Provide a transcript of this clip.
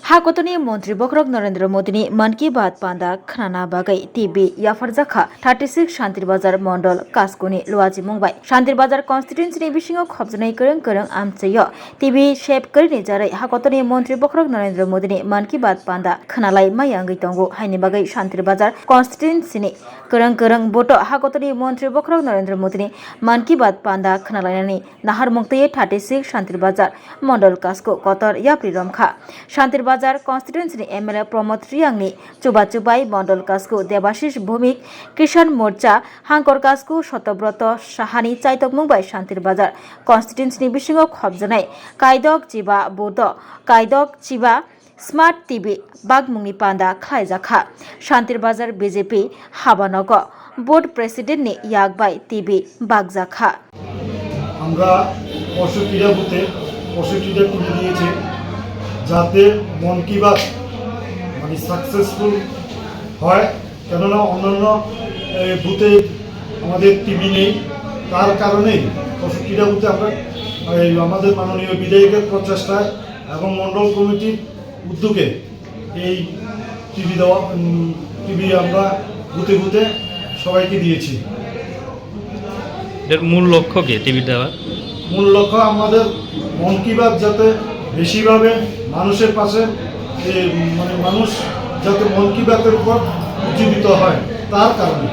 हागतनि मन्त्री बखरक नरेन्द्र मोदीनि मन की बात पान्दा खनाना बागै टिभि याफारजाखा 36 शान्तिर बाजार मण्डल कास्कोनि लुवाजि मुंबाय शान्तिर बाजार कन्स्टिट्युन्सिनि बिसिङाव खबजनाय गोरों गोरों आमचैयो टिभि शेप करिनि जारै हागतनि मन्त्री बखरक नरेन्द्र मोदीनि मन की बात पान्दा खनालाय मायांगै दंगो हाइनि बागै शान्तिर बाजार कन्स्टिट्युन्सिनि गोरों गोरों बोट हागतनि मन्त्री बखरक नरेन्द्र मोदीनि मन की बात पान्दा खनालायनानै नाहार मुक्तयै 36 शान्तिर बाजार मण्डल कास्को कतर याप्रि रमखा शान्तिर बाजार कन्स्टिट्युन्सिनि एमएलए प्रमोद रियांगनि चुबाचुबाई मण्डल कास्को देवाशिष भौमिक किसान मोर्चा हांकर कास्को शतब्रत साहानि चाइतक मुंबाई शान्तिर बाजार कन्स्टिट्युन्सिनि बिसिङाव खबजानाय कायदक चिबा बोर्ड कायदक चिबा स्मार्ट टिभि बागमुंनि पान्दा खायजाखा शान्तिर बाजार बीजेपी हाबानग बोर्ड प्रेसिडेंटनि यागबाई टिभि बागजाखा আমরা 65টা বুথে 65টা টিভি দিয়েছি যাতে মন কি বাত মানে সাকসেসফুল হয় কেননা অন্যান্য বুথে আমাদের টিভি নেই তার কারণেই 65টা বুথে আমরা আমাদের মাননীয় বিধায়কের প্রচেষ্টায় এবং মণ্ডল কমিটির উদ্যোগে এই টিভি আমরা বুথে বুথে সবাইকে দিয়েছি। এর মূল লক্ষ্য কি টিভি দেওয়ার? মূল লক্ষ্য আমাদের মন কি বাত যাতে বেশিভাবে মানুষের পাশে মানে মানুষ যাতে মন কি বাতের উপর উজ্জীবিত হয় তার কারণে।